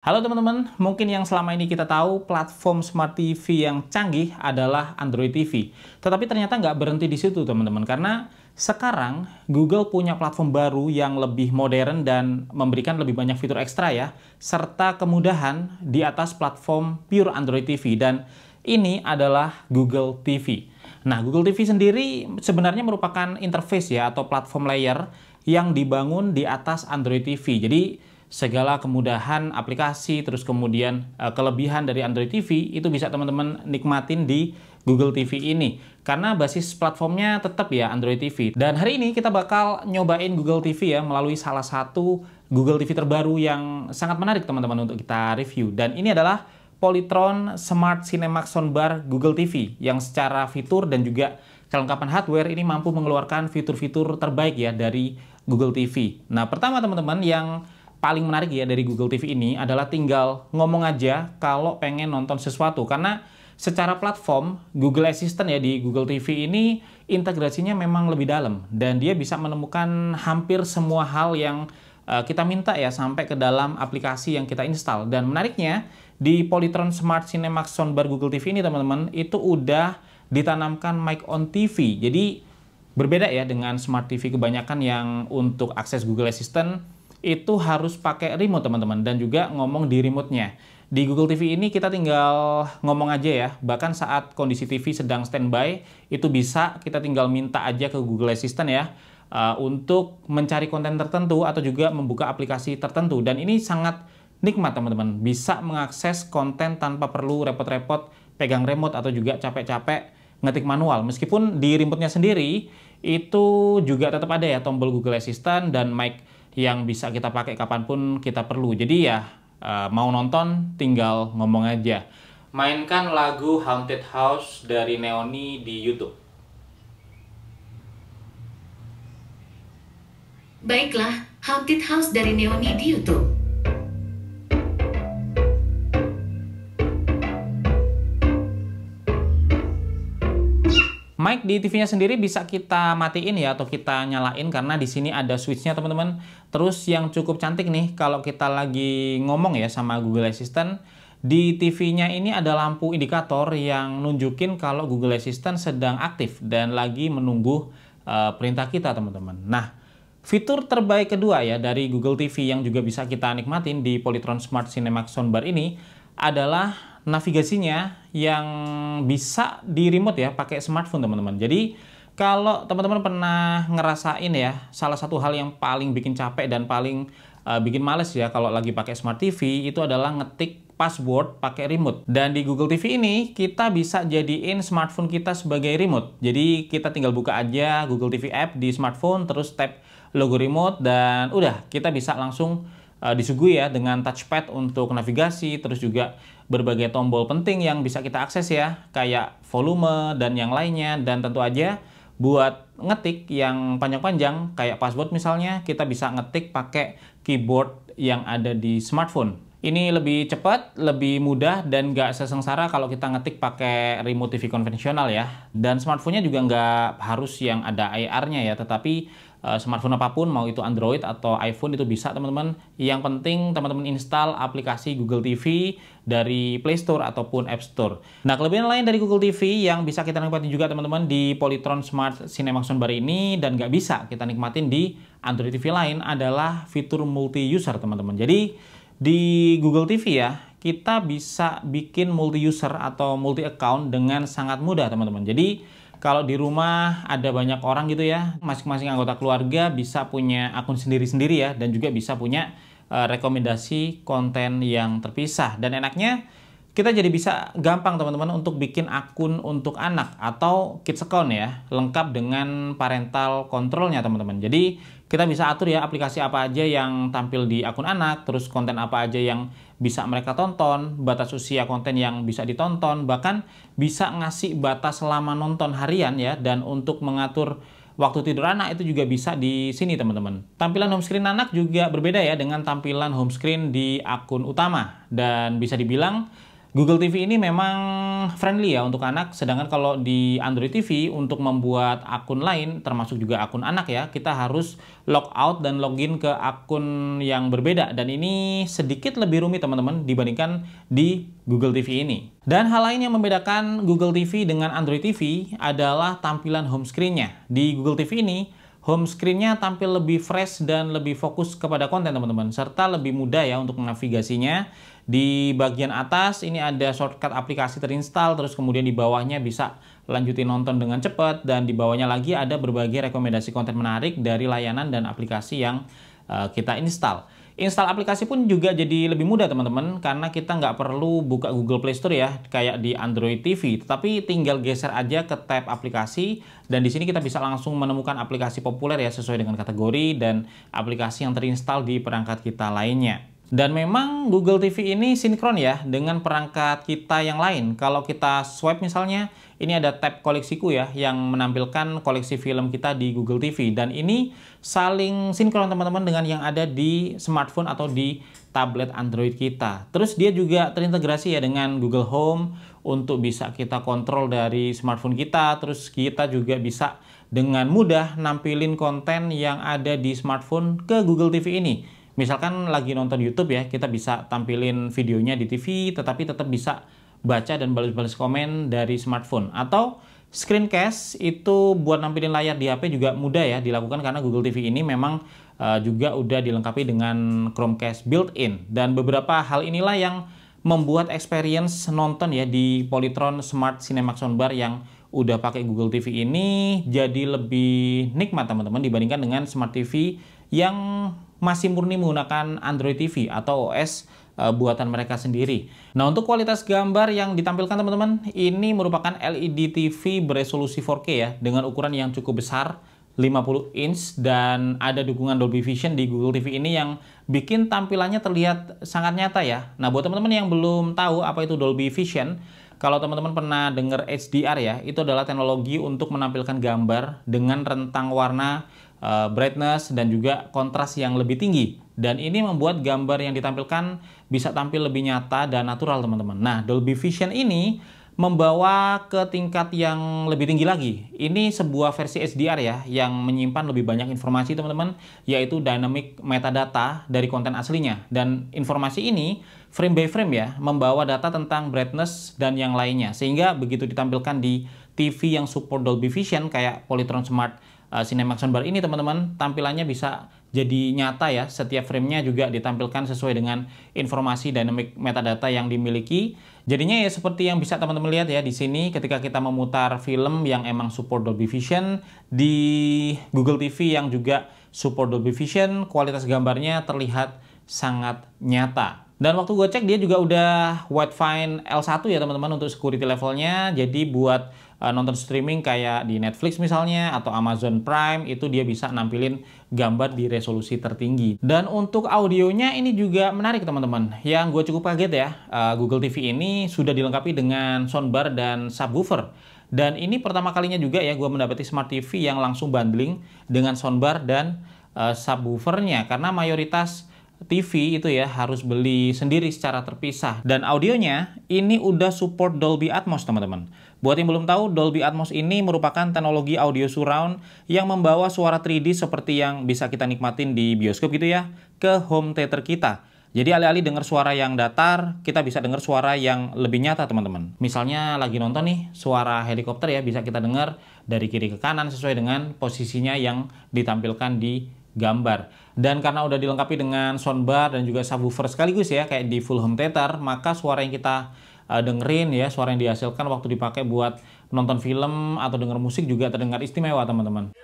Halo teman-teman, mungkin yang selama ini kita tahu platform Smart TV yang canggih adalah Android TV. Tetapi ternyata nggak berhenti di situ teman-teman, karena sekarang Google punya platform baru yang lebih modern dan memberikan lebih banyak fitur ekstra ya, serta kemudahan di atas platform pure Android TV, dan ini adalah Google TV. Nah, Google TV sendiri sebenarnya merupakan interface ya, atau platform layer yang dibangun di atas Android TV. Jadi, segala kemudahan aplikasi, terus kemudian kelebihan dari Android TV itu bisa teman-teman nikmatin di Google TV ini. Karena basis platformnya tetap ya Android TV. Dan hari ini kita bakal nyobain Google TV ya melalui salah satu Google TV terbaru yang sangat menarik teman-teman untuk kita review. Dan ini adalah Polytron Smart Cinemax Soundbar Google TV yang secara fitur dan juga kelengkapan hardware ini mampu mengeluarkan fitur-fitur terbaik ya dari Google TV. Nah, pertama teman-teman yang paling menarik ya dari Google TV ini adalah tinggal ngomong aja kalau pengen nonton sesuatu, karena secara platform Google Assistant ya di Google TV ini integrasinya memang lebih dalam dan dia bisa menemukan hampir semua hal yang kita minta ya sampai ke dalam aplikasi yang kita install. Dan menariknya di Polytron Smart Cinemax Soundbar Google TV ini teman-teman itu udah ditanamkan mic on TV. Jadi berbeda ya dengan Smart TV kebanyakan yang untuk akses Google Assistant itu harus pakai remote teman-teman, dan juga ngomong di remote-nya. Di Google TV ini kita tinggal ngomong aja ya, bahkan saat kondisi TV sedang standby, itu bisa kita tinggal minta aja ke Google Assistant ya, untuk mencari konten tertentu atau juga membuka aplikasi tertentu. Dan ini sangat nikmat teman-teman, bisa mengakses konten tanpa perlu repot-repot pegang remote atau juga capek-capek ngetik manual. Meskipun di remote-nya sendiri, itu juga tetap ada ya tombol Google Assistant dan mic yang bisa kita pakai kapanpun kita perlu. Jadi ya mau nonton tinggal ngomong aja. Mainkan lagu Haunted House dari Neoni di YouTube. Baiklah, Haunted House dari Neoni di YouTube. Mic di TV-nya sendiri bisa kita matiin ya atau kita nyalain karena di sini ada switch-nya teman-teman. Terus yang cukup cantik nih kalau kita lagi ngomong ya sama Google Assistant, di TV-nya ini ada lampu indikator yang nunjukin kalau Google Assistant sedang aktif dan lagi menunggu perintah kita teman-teman. Nah, fitur terbaik kedua ya dari Google TV yang juga bisa kita nikmatin di Polytron Smart Cinemax Soundbar ini adalah navigasinya yang bisa di remote ya pakai smartphone teman-teman. Jadi kalau teman-teman pernah ngerasain ya, salah satu hal yang paling bikin capek dan paling bikin males ya kalau lagi pakai Smart TV itu adalah ngetik password pakai remote. Dan di Google TV ini kita bisa jadiin smartphone kita sebagai remote. Jadi kita tinggal buka aja Google TV app di smartphone, terus tap logo remote, dan udah kita bisa langsung disuguhi ya dengan touchpad untuk navigasi, terus juga berbagai tombol penting yang bisa kita akses ya, kayak volume dan yang lainnya. Dan tentu aja buat ngetik yang panjang-panjang kayak password misalnya, kita bisa ngetik pakai keyboard yang ada di smartphone. Ini lebih cepat, lebih mudah, dan nggak sesengsara kalau kita ngetik pakai remote TV konvensional ya. Dan smartphone-nya juga nggak harus yang ada AR-nya ya, tetapi smartphone apapun, mau itu Android atau iPhone, itu bisa teman-teman. Yang penting teman-teman install aplikasi Google TV dari Play Store ataupun App Store. Nah, kelebihan lain dari Google TV yang bisa kita nikmatin juga teman-teman di Polytron Smart Cinemax Soundbar ini dan nggak bisa kita nikmatin di Android TV lain adalah fitur multi-user teman-teman. Jadi di Google TV ya, kita bisa bikin multi-user atau multi-account dengan sangat mudah teman-teman. Jadi kalau di rumah ada banyak orang gitu ya, masing-masing anggota keluarga bisa punya akun sendiri-sendiri ya, dan juga bisa punya rekomendasi konten yang terpisah. Dan enaknya kita jadi bisa gampang teman-teman untuk bikin akun untuk anak atau kids account ya, lengkap dengan parental control-nya teman-teman. Jadi kita bisa atur ya aplikasi apa aja yang tampil di akun anak, terus konten apa aja yang bisa mereka tonton, batas usia konten yang bisa ditonton, bahkan bisa ngasih batas lama nonton harian ya, dan untuk mengatur waktu tidur anak itu juga bisa di sini teman-teman. Tampilan home screen anak juga berbeda ya dengan tampilan home screen di akun utama, dan bisa dibilang Google TV ini memang friendly ya untuk anak, sedangkan kalau di Android TV untuk membuat akun lain, termasuk juga akun anak ya, kita harus log out dan login ke akun yang berbeda. Dan ini sedikit lebih rumit teman-teman dibandingkan di Google TV ini. Dan hal lain yang membedakan Google TV dengan Android TV adalah tampilan home screen-nya. Di Google TV ini, home screen-nya tampil lebih fresh dan lebih fokus kepada konten teman-teman, serta lebih mudah ya untuk navigasinya. Di bagian atas ini ada shortcut aplikasi terinstall, terus kemudian di bawahnya bisa lanjutin nonton dengan cepat, dan di bawahnya lagi ada berbagai rekomendasi konten menarik dari layanan dan aplikasi yang kita install. Install aplikasi pun juga jadi lebih mudah teman-teman, karena kita nggak perlu buka Google Play Store ya kayak di Android TV, tetapi tinggal geser aja ke tab aplikasi, dan di sini kita bisa langsung menemukan aplikasi populer ya sesuai dengan kategori dan aplikasi yang terinstall di perangkat kita lainnya. Dan memang Google TV ini sinkron ya dengan perangkat kita yang lain. Kalau kita swipe misalnya, ini ada tab koleksiku ya yang menampilkan koleksi film kita di Google TV. Dan ini saling sinkron teman-teman dengan yang ada di smartphone atau di tablet Android kita. Terus dia juga terintegrasi ya dengan Google Home untuk bisa kita kontrol dari smartphone kita. Terus kita juga bisa dengan mudah nampilin konten yang ada di smartphone ke Google TV ini. Misalkan lagi nonton YouTube ya, kita bisa tampilin videonya di TV, tetapi tetap bisa baca dan balas-balas komen dari smartphone. Atau screencast itu buat nampilin layar di HP juga mudah ya dilakukan, karena Google TV ini memang juga udah dilengkapi dengan Chromecast built-in. Dan beberapa hal inilah yang membuat experience nonton ya di Polytron Smart Cinemax Soundbar yang udah pakai Google TV ini jadi lebih nikmat teman-teman dibandingkan dengan Smart TV yang masih murni menggunakan Android TV atau OS buatan mereka sendiri. Nah, untuk kualitas gambar yang ditampilkan teman-teman, ini merupakan LED TV beresolusi 4K ya dengan ukuran yang cukup besar, 50 inch, dan ada dukungan Dolby Vision di Google TV ini yang bikin tampilannya terlihat sangat nyata ya. Nah, buat teman-teman yang belum tahu apa itu Dolby Vision, kalau teman-teman pernah dengar HDR ya, itu adalah teknologi untuk menampilkan gambar dengan rentang warna, brightness, dan juga kontras yang lebih tinggi. Dan ini membuat gambar yang ditampilkan bisa tampil lebih nyata dan natural teman-teman. Nah, Dolby Vision ini membawa ke tingkat yang lebih tinggi lagi. Ini sebuah versi HDR ya, yang menyimpan lebih banyak informasi teman-teman, yaitu dynamic metadata dari konten aslinya. Dan informasi ini frame by frame ya, membawa data tentang brightness dan yang lainnya. Sehingga begitu ditampilkan di TV yang support Dolby Vision kayak Polytron Smart Cinemax Soundbar ini teman-teman, tampilannya bisa jadi nyata ya. Setiap framenya juga ditampilkan sesuai dengan informasi dynamic metadata yang dimiliki. Jadinya ya seperti yang bisa teman-teman lihat ya di sini ketika kita memutar film yang emang support Dolby Vision di Google TV yang juga support Dolby Vision, kualitas gambarnya terlihat sangat nyata. Dan waktu gue cek dia juga udah Widefine L1 ya teman-teman untuk security levelnya. Jadi buat nonton streaming kayak di Netflix misalnya atau Amazon Prime, itu dia bisa nampilin gambar di resolusi tertinggi. Dan untuk audionya ini juga menarik teman-teman. Yang gue cukup kaget ya, Google TV ini sudah dilengkapi dengan soundbar dan subwoofer. Dan ini pertama kalinya juga ya gue mendapati Smart TV yang langsung bundling dengan soundbar dan subwoofernya, karena mayoritas TV itu ya harus beli sendiri secara terpisah. Dan audionya ini udah support Dolby Atmos teman-teman. Buat yang belum tahu, Dolby Atmos ini merupakan teknologi audio surround yang membawa suara 3D seperti yang bisa kita nikmatin di bioskop gitu ya ke home theater kita. Jadi alih-alih dengar suara yang datar, kita bisa dengar suara yang lebih nyata teman-teman. Misalnya lagi nonton nih, suara helikopter ya bisa kita dengar dari kiri ke kanan sesuai dengan posisinya yang ditampilkan di gambar. Dan karena udah dilengkapi dengan soundbar dan juga subwoofer sekaligus ya kayak di full home theater, maka suara yang kita dengerin ya, suara yang dihasilkan waktu dipakai buat nonton film atau denger musik juga terdengar istimewa teman-teman.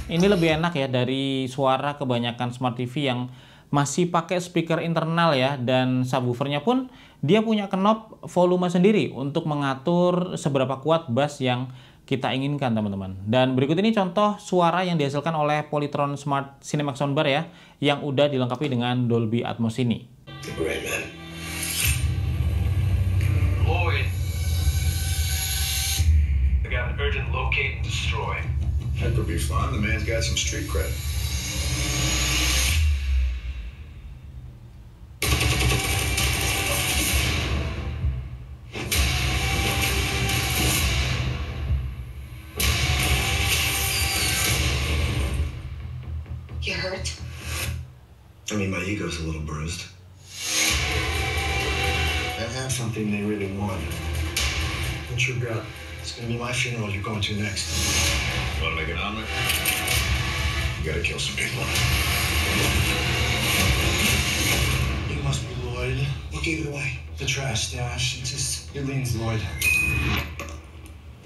Ini lebih enak ya dari suara kebanyakan Smart TV yang masih pakai speaker internal ya, dan subwoofernya pun dia punya knob volume sendiri untuk mengatur seberapa kuat bass yang kita inginkan, teman-teman. Dan berikut ini contoh suara yang dihasilkan oleh Polytron Smart Cinemax Soundbar ya, yang udah dilengkapi dengan Dolby Atmos ini. Great, man. Lloyd. I got an urgent locate and destroy. That could be fun. The man's got some street cred. You hurt? I mean, my ego's a little bruised. I have something they really want. What's your gut? It's gonna be my funeral you're going to next. You wanna make an omelet? You gotta kill some people. You must be Lloyd. What gave it away? The trash stash. It's just, it leans Lloyd.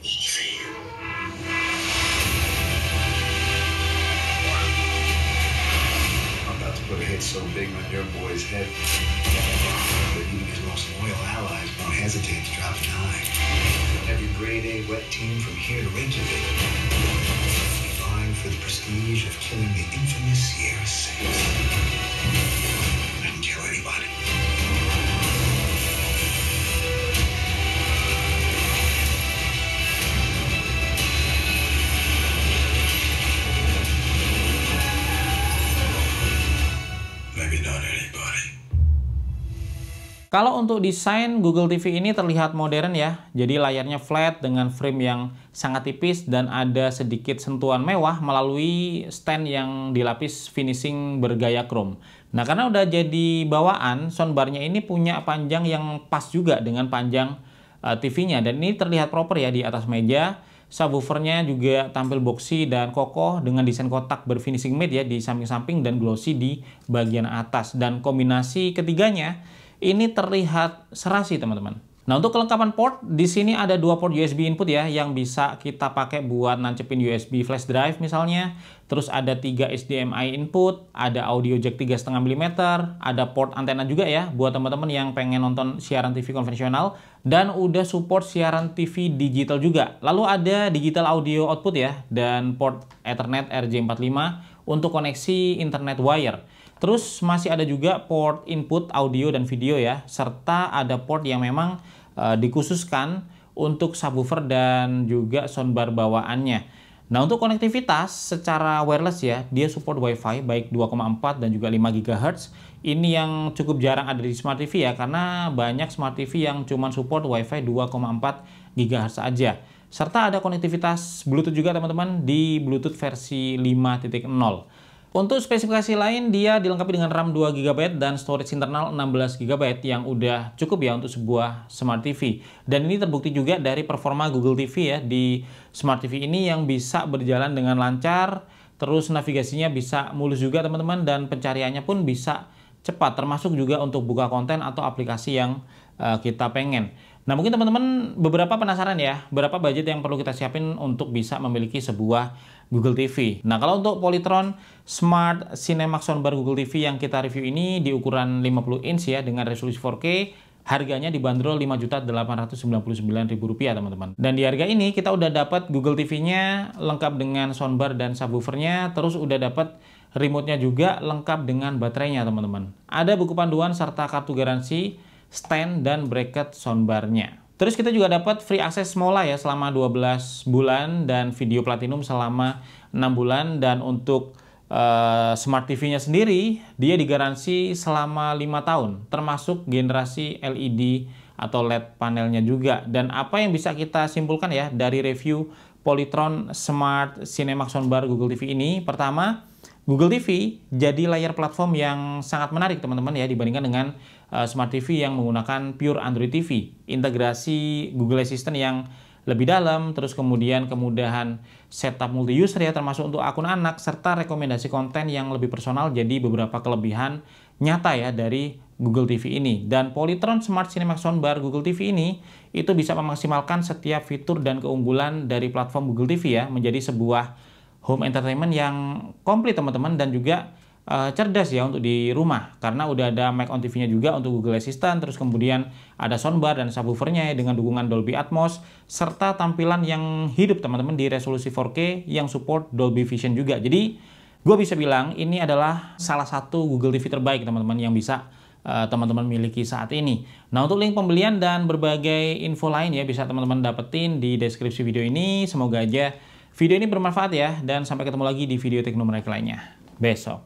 Easy. I'm about to put a hit so big on your boy's head that even his most loyal allies won't hesitate to drop an eye. Every grade A wet team from here to Reykjavik is vying for the prestige of killing the infamous Sierra Six. I can kill anybody. Maybe not anybody. Kalau untuk desain Google TV ini terlihat modern ya, jadi layarnya flat dengan frame yang sangat tipis dan ada sedikit sentuhan mewah melalui stand yang dilapis finishing bergaya chrome. Nah, karena udah jadi bawaan, soundbarnya ini punya panjang yang pas juga dengan panjang TV-nya, dan ini terlihat proper ya di atas meja. Subwoofernya juga tampil boxy dan kokoh dengan desain kotak berfinishing matte ya di samping-samping dan glossy di bagian atas, dan kombinasi ketiganya ini terlihat serasi, teman-teman. Nah, untuk kelengkapan port, di sini ada 2 port USB input ya, yang bisa kita pakai buat nancepin USB flash drive misalnya. Terus ada 3 HDMI input, ada audio jack 3,5 mm, ada port antena juga ya, buat teman-teman yang pengen nonton siaran TV konvensional, dan udah support siaran TV digital juga. Lalu ada digital audio output ya, dan port Ethernet RJ45 untuk koneksi internet wire. Terus masih ada juga port input audio dan video ya, serta ada port yang memang dikhususkan untuk subwoofer dan juga soundbar bawaannya. Nah, untuk konektivitas secara wireless ya, dia support WiFi baik 2,4 dan juga 5 GHz. Ini yang cukup jarang ada di Smart TV ya, karena banyak Smart TV yang cuma support WiFi 2,4 GHz aja. Serta ada konektivitas Bluetooth juga, teman-teman, di Bluetooth versi 5.0. Untuk spesifikasi lain, dia dilengkapi dengan RAM 2 GB dan storage internal 16 GB yang udah cukup ya untuk sebuah Smart TV. Dan ini terbukti juga dari performa Google TV ya di Smart TV ini yang bisa berjalan dengan lancar, terus navigasinya bisa mulus juga, teman-teman, dan pencariannya pun bisa cepat, termasuk juga untuk buka konten atau aplikasi yang kita pengen. Nah, mungkin teman-teman beberapa penasaran ya, berapa budget yang perlu kita siapin untuk bisa memiliki sebuah Google TV. Nah, kalau untuk Polytron Smart Cinemax Soundbar Google TV yang kita review ini di ukuran 50 inch ya dengan resolusi 4K, harganya dibanderol Rp5.899.000, teman-teman. Dan di harga ini kita udah dapat Google TV-nya lengkap dengan soundbar dan subwoofernya, terus udah dapat remote-nya juga lengkap dengan baterainya, teman-teman. Ada buku panduan serta kartu garansi, stand dan bracket soundbarnya. Terus kita juga dapat free access Mola ya selama 12 bulan dan video platinum selama 6 bulan. Dan untuk Smart TV-nya sendiri, dia digaransi selama 5 tahun, termasuk generasi LED atau LED panelnya juga. Dan apa yang bisa kita simpulkan ya dari review Polytron Smart Cinemax Soundbar Google TV ini? Pertama, Google TV jadi layar platform yang sangat menarik, teman-teman ya, dibandingkan dengan Smart TV yang menggunakan pure Android TV. Integrasi Google Assistant yang lebih dalam, terus kemudian kemudahan setup multi-user ya, termasuk untuk akun anak, serta rekomendasi konten yang lebih personal, jadi beberapa kelebihan nyata ya dari Google TV ini. Dan Polytron Smart Cinemax Soundbar Google TV ini itu bisa memaksimalkan setiap fitur dan keunggulan dari platform Google TV ya, menjadi sebuah home entertainment yang komplit, teman-teman, dan juga cerdas ya untuk di rumah, karena udah ada mic on TV-nya juga untuk Google Assistant, terus kemudian ada soundbar dan subwoofernya dengan dukungan Dolby Atmos, serta tampilan yang hidup teman-teman di resolusi 4K yang support Dolby Vision juga. Jadi gue bisa bilang ini adalah salah satu Google TV terbaik teman-teman yang bisa teman-teman miliki saat ini. Nah, untuk link pembelian dan berbagai info lain ya bisa teman-teman dapetin di deskripsi video ini. Semoga aja video ini bermanfaat ya, dan sampai ketemu lagi di video teknomenarik lainnya besok.